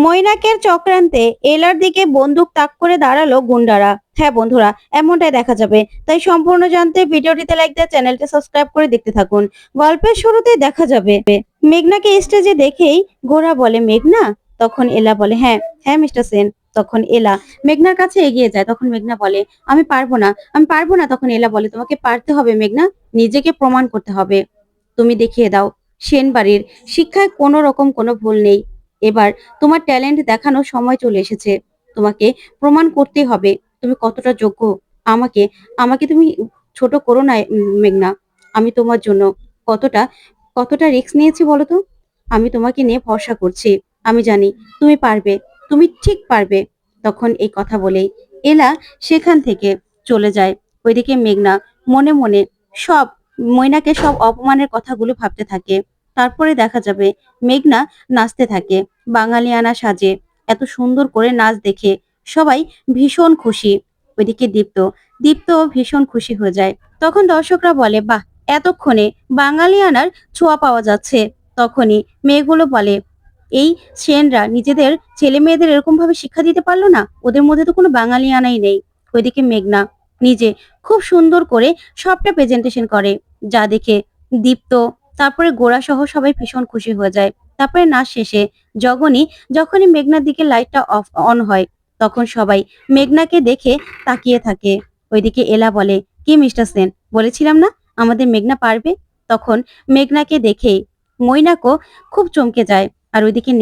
মৈনাকের চক্রান্তে এলার দিকে বন্দুক তাক করে দাঁড়ালো গুন্ডারা। হ্যাঁ বন্ধুরা, এমনটাই দেখা যাবে। তাই সম্পূর্ণ জানতে ভিডিওটিতে লাইক দিয়ে চ্যানেলটি সাবস্ক্রাইব করে দেখতে থাকুন। গল্পের শুরুতেই দেখা যাবে মেঘনাকে স্টেজে দেখেই গোরা বলে, মেঘনা? তখন এলা বলে, হ্যাঁ হ্যাঁ মিস্টার সেন। তখন এলা মেঘনার কাছে এগিয়ে যায়। তখন মেঘনা বলে, আমি পারবো না, আমি পারবো না। তখন এলা বলে, তোমাকে পারতে হবে মেঘনা, নিজেকে প্রমাণ করতে হবে। তুমি দেখিয়ে দাও সেন বাড়ির শিক্ষায় কোনো রকম কোনো ভুল নেই। এবার তোমার ট্যালেন্ট দেখানোর সময় চলে এসেছে। তোমাকে প্রমাণ করতে হবে তুমি কতটা যোগ্য। আমাকে আমাকে তুমি ছোট করো না মেঘনা। আমি তোমার জন্য কতটা কতটা রিস্ক নিয়েছি বলো তো। আমি তোমাকে নিয়ে ভরসা করছি। আমি জানি তুমি পারবে, তুমি ঠিক পারবে। তখন এই কথা বলেই এলা সেখান থেকে চলে যায়। ওইদিকে মেঘনা মনে মনে সব ময়নাকে সব অপমানের কথাগুলো ভাবতে থাকে। তারপরে দেখা যাবে মেঘনা নাচতে থাকে বাঙালিয়ানা সাজে। এত সুন্দর করে নাচ দেখে সবাই ভীষণ খুশি। ওইদিকে দীপ্ত ভীষণ খুশি হয়ে যায়। তখন দর্শকরা বলে, বাহ, এতক্ষণে বাঙালিয়ানার ছোঁয়া পাওয়া যাচ্ছে। তখনই মেয়েগুলো বলে, এই সেনরা নিজেদের ছেলে মেয়েদের এরকম ভাবে শিক্ষা দিতে পারলো না, ওদের মধ্যে তো কোনো বাঙালিয়ানাই নেই। ওইদিকে মেঘনা নিজে খুব সুন্দর করে সবটা প্রেজেন্টেশন করে, যা দেখে দীপ্ত তারপরে গোরা সহ সবাই ভীষণ খুশি হয়ে যায়। তারপরে নাচ শেষে যখনই মেঘনার দিকে লাইটটা অন হয়, তখন সবাই মেঘনাকে দেখে তাকিয়ে থাকে। ওইদিকে এলা বলে, কি মিস্টার সেন, বলেছিলাম না আমাদের মেঘনা পারবে। তখন মেঘনাকে দেখেই মৈনাকও খুব চমকে যায়। আর ওইদিকে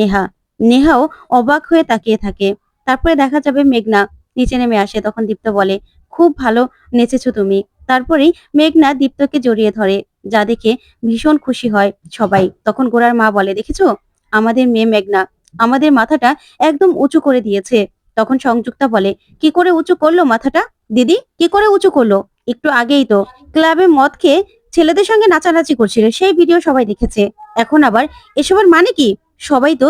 নেহাও অবাক হয়ে তাকিয়ে থাকে। তারপরে দেখা যাবে মেঘনা নিচে নেমে আসে। তখন দীপ্ত বলে, খুব ভালো নেচেছো তুমি। তারপরেই মেঘনা দীপ্তকে জড়িয়ে ধরে, যা দেখে ভীষণ খুশি হয় সবাই। তখন গোরার মা বলে, দেখেছো আমাদের মেয়ে মেঘনা আমাদের মাথাটা একদম উঁচু করে দিয়েছে। তখন সংযুক্তা বলে, কি করে উঁচু করলো মাথাটা দিদি, কি করে উঁচু করলো? একটু আগেই তো ক্লাবে মদ খেয়ে ছেলেদের সঙ্গে নাচানাচি করছিল, সেই ভিডিও সবাই দেখেছে। এখন আবার এসবের মানে কি? সবাই তো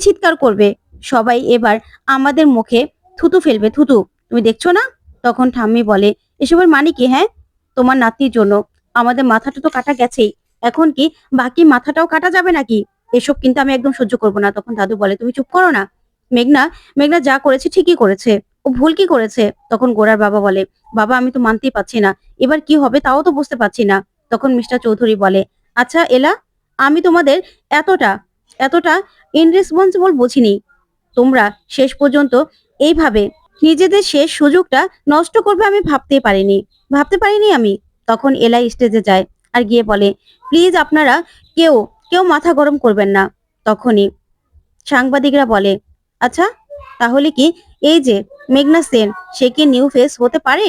চিৎকার করবে। সবাই এবার আমাদের মুখে থুতু ফেলবে, থুতু। তুমি দেখছো না? তখন ঠাম্মি বলে, এসবের মানে কি? হ্যাঁ, তোমার নাতির জন্য আমাদের মাথাটা তো কাটা গেছেই, এখন কি বাকি মাথাটাও কাটা যাবে নাকি? এসব কিন্তু আমি একদম সহ্য করবো না। তখন দাদু বলে, তুমি চুপ করো না। মেঘনা মেঘনা যা করেছে ঠিকই করেছে, ও ভুল কি করেছে? তখন গোরার বাবা বলে, বাবা আমি তো মানতেই পারছি না, এবার কি হবে তাও তো বুঝতে পারছি না। তখন মিস্টার চৌধুরী বলে, আচ্ছা এলা, আমি তোমাদের এতটা এতটা ইনরেসপন্সিবল বুঝিনি। তোমরা শেষ পর্যন্ত এইভাবে নিজেদের শেষ সুযোগটা নষ্ট করবে আমি ভাবতে পারিনি আমি। তখন এলাই স্টেজে যায় আর গিয়ে বলে, প্লিজ আপনারা কেউ কেউ মাথা গরম করবেন না। তখনই সাংবাদিকরা বলে, আচ্ছা তাহলে কি এই যে মেঘনা সেন, সে কি নিউ ফেস হতে পারে,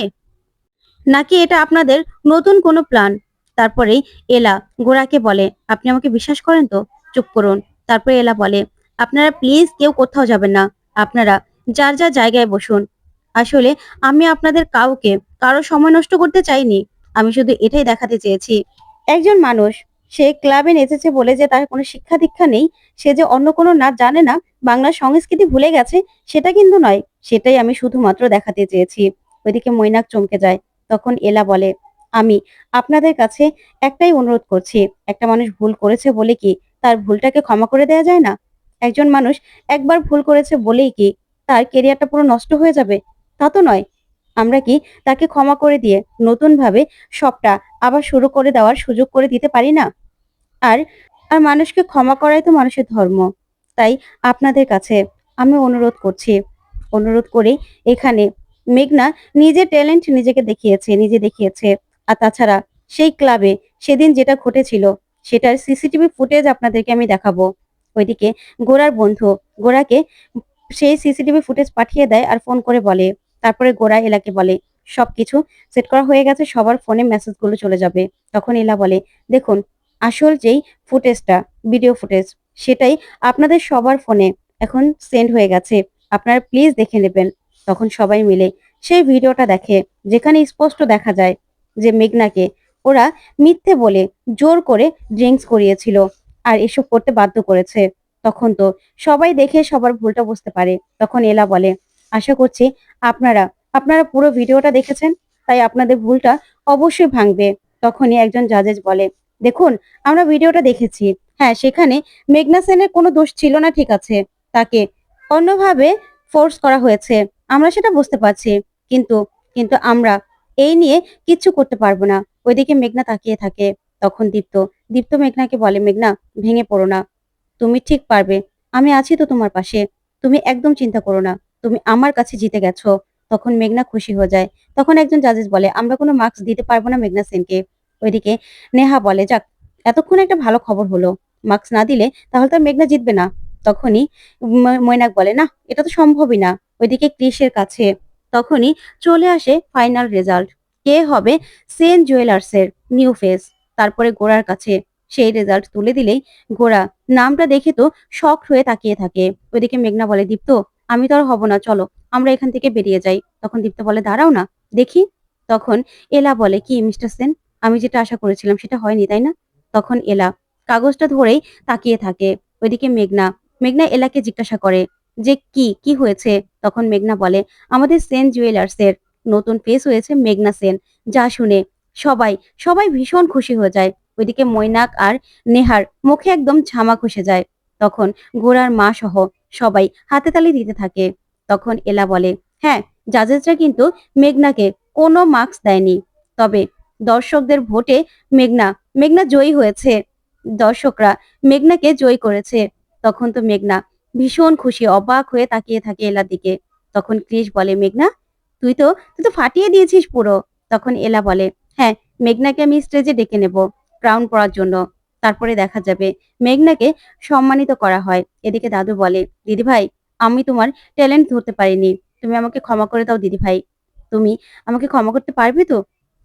নাকি এটা আপনাদের নতুন কোনো প্ল্যান? তারপরে এলা গোরাকে বলে, আপনি আমাকে বিশ্বাস করেন তো? চুপ করুন। তারপরে এলা বলে, আপনারা প্লিজ কেউ কোথাও যাবেন না, আপনারা যার যার জায়গায় বসুন। আসলে আমি আপনাদের কারো সময় নষ্ট করতে চাইনি। আমি শুধু এটাই দেখাতে চেয়েছি, একজন মানুষ সে ক্লাবে নেচেছে বলে যে তার কোনো শিক্ষা দীক্ষা নেই, সে যে অন্য কোনো নাচ জানে না, বাংলা সংস্কৃতি ভুলে গেছে, সেটা কিন্তু নয়। সেটাই আমি শুধুমাত্র দেখাতে চেয়েছি। ওইদিকে মৈনাক চমকে যায়। তখন এলা বলে, আমি আপনাদের কাছে একটাই অনুরোধ করছি, একটা মানুষ ভুল করেছে বলে কি তার ভুলটাকে ক্ষমা করে দেওয়া যায় না? একজন মানুষ একবার ভুল করেছে বলেই কি তার কেরিয়ারটা পুরো নষ্ট হয়ে যাবে? তা তো নয়। আমরা কি তাকে ক্ষমা করে দিয়ে নতুন ভাবে সবটা আবার শুরু করে দেওয়ার সুযোগ করে দিতে পারি না? আর আর মানুষকে ক্ষমা করাই তো মানুষের ধর্ম। তাই আপনাদের কাছে আমি অনুরোধ করে এখানে মেঘনা নিজের ট্যালেন্ট নিজে দেখিয়েছে। আর তাছাড়া সেই ক্লাবে সেদিন যেটা ঘটেছিল সেটার সিসিটিভি ফুটেজ আপনাদেরকে আমি দেখাবো। ওইদিকে গোরার বন্ধু গোরাকে সেই সিসিটিভি ফুটেজ পাঠিয়ে দেয় আর ফোন করে বলে। তারপরে গোরা এলাকে বলে, সবকিছু সেট করা হয়ে গেছে, সবার ফোনে মেসেজগুলো চলে যাবে। তখন এলা বলে, দেখুন আসল যেই ফুটেজটা, ভিডিও ফুটেজ, সেটাই আপনাদের সবার ফোনে এখন সেন্ড হয়ে গেছে। আপনারা প্লিজ দেখে নেবেন। তখন সবাই মিলে সেই ভিডিওটা দেখে, যেখানে স্পষ্ট দেখা যায় যে মেঘনাকে ওরা মিথ্যে বলে জোর করে ড্রিঙ্কস করিয়েছিল আর এসব করতে বাধ্য করেছে। তখন তো সবাই দেখে সবার ভুলটা বুঝতে পারে। তখন এলা বলে, আশা করছি আপনারা আপনারা পুরো ভিডিওটা দেখেছেন, তাই আপনাদের ভুলটা অবশ্যই ভাঙবে। তখনই একজন জাজেস বলে, দেখুন আমরা ভিডিওটা দেখেছি, হ্যাঁ সেখানে মেঘনা সেনের কোনো দোষ ছিল না, ঠিক আছে। তাকে অন্যভাবে ফোর্স করা হয়েছে, আমরা সেটা বুঝতে পারছি। কিন্তু কিন্তু আমরা এই নিয়ে কিচ্ছু করতে পারবো না। ওইদিকে মেঘনা তাকিয়ে থাকে। তখন দীপ্ত মেঘনাকে বলে, মেঘনা, ভেঙে পড়ো না, তুমি ঠিক পারবে। আমি আছি তো তোমার পাশে। তুমি একদম চিন্তা করো না। তুমি আমার কাছে জিতে গেছো। তখন মেঘনা খুশি হয়ে যায়। তখন একজন জাজেস বলে, আমরা কোনো মার্কস দিতে পারবো না মেঘনা সেনকে। ওইদিকে নেহা বলে, যাক, এতক্ষণ একটা ভালো খবর হলো। মার্কস না দিলে তাহলে তো আর মেঘনা জিতবে না। তখনই মৈনাক বলে, না, এটা তো সম্ভবই না। ওইদিকে ক্রিসের কাছে তখনই চলে আসে ফাইনাল রেজাল্ট। কে হবে সেন জুয়েলার্সের নিউ ফেস। তারপরে গোড়ার কাছে সেই রেজাল্ট তুলে দিলেই গোড়া নামটা দেখে তো শকড হয়ে তাকিয়ে থাকে। ওইদিকে মেঘনা বলে, দীপ্ত, আমি তো আর হব না, চলো আমরা এখান থেকে বেরিয়ে যাই। তখন দীপ্ত বলে, দাঁড়াও না, দেখি। তখন এলা বলে, কি মিস্টার সেন, আমি যেটা আশা করেছিলাম সেটা হয়নি, তাই না? তখন এলা কাগজটা ধরেই তাকিয়ে থাকে। ওইদিকে মেঘনা মেঘনা এলাকে জিজ্ঞাসা করে যে কি হয়েছে। তখন মেঘনা বলে, আমাদের সেন জুয়েলার্স এর নতুন ফেস হয়েছে মেঘনা সেন। যা শুনে সবাই সবাই ভীষণ খুশি হয়ে যায়। ওইদিকে মৈনাক আর নেহার মুখে একদম ঝামা খসে যায়। তখন গোরার মা সহ সবাই হাতে তালি দিতে থাকে। তখন এলা বলে, হ্যাঁ, জাজেসরা কিন্তু মেঘনাকে কোনো মার্কস দেয়নি, তবে দর্শকদের ভোটে মেঘনা মেঘনা জয়ী হয়েছে। দর্শকরা মেঘনাকে জয়ী করেছে। তখন তো মেঘনা ভীষণ খুশি, অবাক হয়ে তাকিয়ে থাকে এলার দিকে। তখন ক্রিস বলে, মেঘনা, তুই তো ফাটিয়ে দিয়েছিস পুরো। তখন এলা বলে, হ্যাঁ, মেঘনাকে আমি স্টেজে ডেকে নেব ক্রাউন পরার জন্য। তারপরে দেখা যাবে মেঘনাকে সম্মানিত করা হয়। এদিকে দাদু বলে, দিদিভাই, আমি তোমার ট্যালেন্ট ধরতে পারিনি, তুমি আমাকে ক্ষমা করে দাও দিদিভাই। তুমি আমাকে ক্ষমা করতে পারবে তো?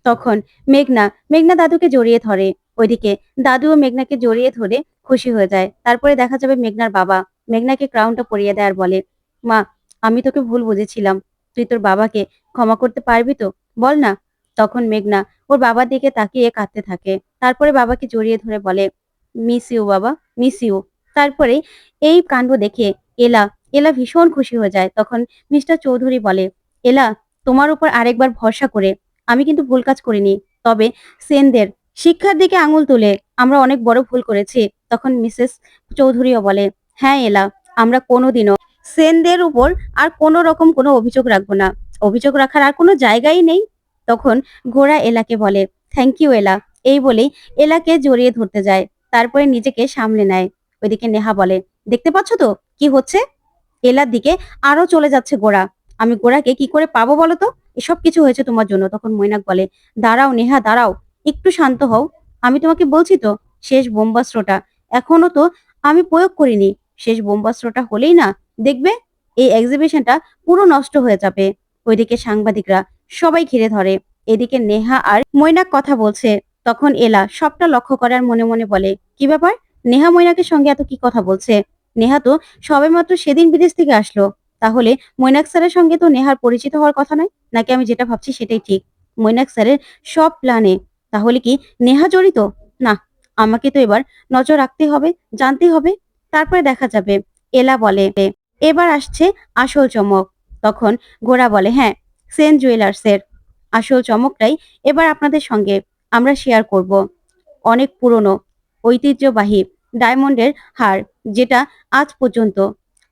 তখন মেঘনা মেঘনা দাদুকে জড়িয়ে ধরে। ওইদিকে দাদুও মেঘনাকে জড়িয়ে ধরে খুশি হয়ে যায়। তারপরে দেখা যাবে মেঘনার বাবা মেঘনাকে ক্রাউনটা পরিয়ে দেয় আর বলে, মা, আমি তোকে ভুল বুঝেছিলাম, তুই তোর বাবাকে ক্ষমা করতে পারবি তো, বল না। তখন মেঘনা ওর বাবার দিকে তাকিয়ে কাঁদতে থাকে। তারপরে বাবাকে জড়িয়ে ধরে বলে, মিস ইউ বাবা, মিস ইউ। তারপরে এই কাণ্ড দেখে এলা এলা ভীষণ খুশি হয়ে যায়। তখন মিস্টার চৌধুরী বলে, এলা, তোমার উপর আরেকবার ভরসা করে আমি কিন্তু ভুল কাজ করিনি, তবে সেনদের শিক্ষার দিকে আঙুল তুলে আমরা অনেক বড় ভুল করেছি। তখন মিসেস চৌধুরীও বলে, হ্যাঁ এলা, আমরা কোনোদিনও সেনদের উপর আর কোনো রকম কোনো অভিযোগ রাখবো না। অভিযোগ রাখার আর কোনো জায়গাই নেই। তখন ঘোড়া এলাকে বলে, থ্যাংক ইউ এলা। এই বলেই এলাকে জড়িয়ে ধরতে যায়। তারপরে নিজেকে সামলে নেয়। ওইদিকে নেহা বলে, দেখতে পাচ্ছ তো কি হচ্ছে? এলার দিকে আরো চলে যাচ্ছে গোড়া। আমি গোড়াকে কি করে পাবো বলো তো? এসব কিছু হয়েছে তোমার জন্য। তখন মৈনাক বলে, দাঁড়াও নেহা, দাঁড়াও, একটু শান্ত হও। আমি তোমাকে বলছি তো, শেষ বোম্বাস্ত্রটা এখনো তো আমি প্রয়োগ করিনি। শেষ বোম্বাস্ত্রটা হলেই না, দেখবে এই এক্সিবিশনটা পুরো নষ্ট হয়ে যাবে। ওইদিকে সাংবাদিকরা সবাই ঘিরে ধরে। এদিকে নেহা আর মৈনাক কথা বলছে। তখন এলা সবটা লক্ষ্য করার মনে মনে বলে, কি ব্যাপার, নেহা মৈনাকের সঙ্গে এত কি কথা বলছে? নেহা তো সবেমাত্র সেদিন বিদেশ থেকে আসলো। তাহলে মৈনাক স্যারের সঙ্গে তো নেহার পরিচিত হওয়ার কথা নয়, নাকি আমি যেটা ভাবছি সেটাই ঠিক? মৈনাক স্যারের সব প্ল্যানে তাহলে কি নেহা জড়িত? না, আমাকে তো এবার নজর রাখতে হবে, জানতে হবে। তারপরে দেখা যাবে। এলা বলে, এবার আসছে আসল চমক। তখন গোরা বলে, হ্যাঁ, সেন জুয়েলার্সের আসল চমকটাই এবার আপনাদের সঙ্গে আমরা শেয়ার করব। অনেক পুরনো ঐতিহ্যবাহী ডায়মন্ডের হার, যেটা আজ পর্যন্ত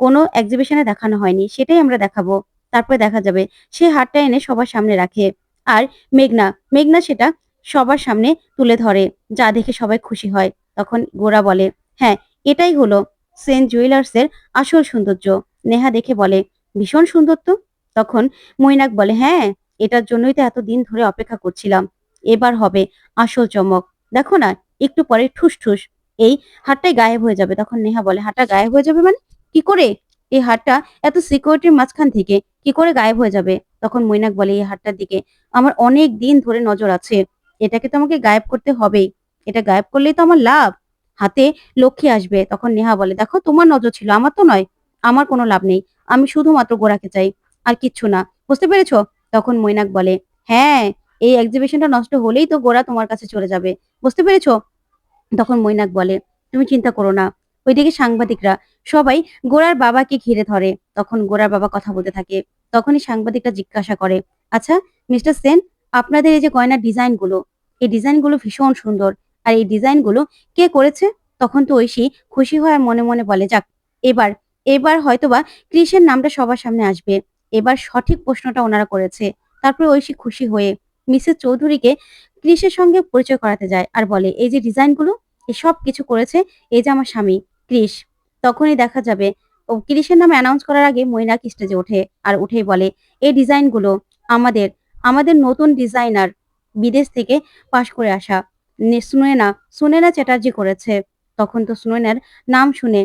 কোনো এক্সিবিশনে দেখানো হয়নি, সেটাই আমরা দেখাবো। তারপরে দেখা যাবে সে হারটা এনে সবার সামনে রাখে। আর মেঘনা মেঘনা সেটা সবার সামনে তুলে ধরে, যা দেখে সবাই খুশি হয়। তখন গোরা বলে, হ্যাঁ, এটাই হলো সেন্ট জুয়েলার্সের আসল সৌন্দর্য। নেহা দেখে বলে, ভীষণ সুন্দর তো। তখন মৈনাক বলে, হ্যাঁ, এটার জন্যই তো এতদিন ধরে অপেক্ষা করছিলাম। এবার হবে আসল চমক। দেখো না, একটু পরে ঠুস ঠুস এই হারটাই গায়েব হয়ে যাবে। তখন নেহা বলে, হারটা গায়েব হয়ে যাবে মানে কি করে? এই হারটা এত সিকিউরিটির মাঝখান থেকে কি করে গায়েব হয়ে যাবে? তখন মৈনাক বলে, এই হারটার দিকে আমার অনেক দিন ধরে নজর আছে, এটাকে তো আমাকে গায়েব করতে হবেই। এটা গায়েব করলেই তো আমার লাভ, হাতে লক্ষ্মী আসবে। তখন নেহা বলে, দেখো, তোমার নজর ছিল, আমার তো নয়। আমার কোনো লাভ নেই, আমি শুধুমাত্র গোড়াকে চাই, আর কিচ্ছু না, বুঝতে পেরেছো? তখন মৈনাক বলে, হ্যাঁ, এই এক্সিবিশনটা নষ্ট হলেই তো গোড়া তোমার কাছে চলে যাবে, বুঝতে পেরেছো? তখন মৈনাক বলে, তুমি চিন্তা করো না। ওইদিকে সাংবাদিকরা সবাই গোরার বাবাকে ঘিরে ধরে। তখন গোরার বাবা কথা বলতে থাকে। তখনই সাংবাদিকরা জিজ্ঞাসা করে, আচ্ছা মিস্টার সেন, আপনাদের এই যে গয়নার ডিজাইনগুলো, এই ডিজাইনগুলো ভীষণ সুন্দর, আর এই ডিজাইনগুলো কে করেছে? তখন তো ঐশী খুশি হয় আর মনে মনে বলে, যাক, এবার এবার হয়তোবা ক্রিসের নামটা সবার সামনে আসবে। এবার সঠিক প্রশ্নটা ওনারা করেছে। তারপরে ঐশী খুশি হয়ে মিসেস চৌধুরীকে ক্রিসের সঙ্গে পরিচয় করাতে যায় আর বলে, "এই যে ডিজাইনগুলো, এসব কিছু করেছে এই যে আমার স্বামী ক্রিস।" তখনই দেখা যাবে ক্রিসের নাম অ্যানাউন্স করার আগে মৈনাক স্টেজে ওঠে আর উঠেই বলে, "এই ডিজাইনগুলো আমাদের, আমাদের নতুন ডিজাইনার বিদেশ থেকে পাশ করে আসা সুনয়না চ্যাটার্জি করেছে।" তখন তো সুনয়নার নাম শুনে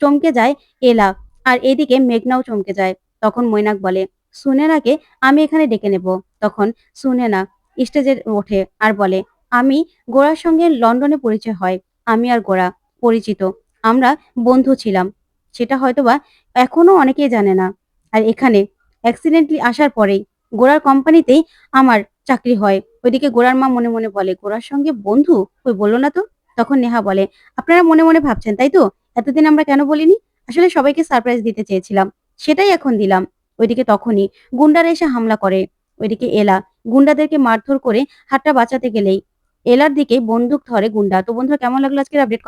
চমকে যায় এলা, আর এদিকে মেঘনাও চমকে যায়। তখন মৈনাক বলে, "সুনেনাকে আমি এখানে ডেকে নেব।" তখন সুনেনা স্টেজে ওঠে আর বলে, "আমি গোরার সঙ্গে লন্ডনে পরিচয় হয়। আমি আর গোরা পরিচিত। আমরা বন্ধু ছিলাম। সেটা হয়তোবা এখনো অনেকেই জানে না। আর এখানে অ্যাক্সিডেন্টলি আসার পরেই গোরার কোম্পানিতেই আমার চাকরি হয়।" ওইদিকে গোরার মা মনে মনে বলে, "গোরার সঙ্গে বন্ধু? কই বলল না তো?" তখন নেহা বলে, "আপনারা মনে মনে ভাবছেন তাই তো? এতদিন আমরা কেন বলিনি? আসলে সবাইকে সারপ্রাইজ দিতে চেয়েছিলাম। সেটাই এখন দিলাম।" ওইদিকে তখনই গুন্ডারা এসে হামলা করে। ওইদিকে এলা গুন্ডাদেরকে মারধর করে হাতটা বাঁচাতে গেলেই এলার দিকে বন্দুক ধরে গুন্ডা। তো বন্ধুরা, কেমন লাগলো আজকের আপডেট?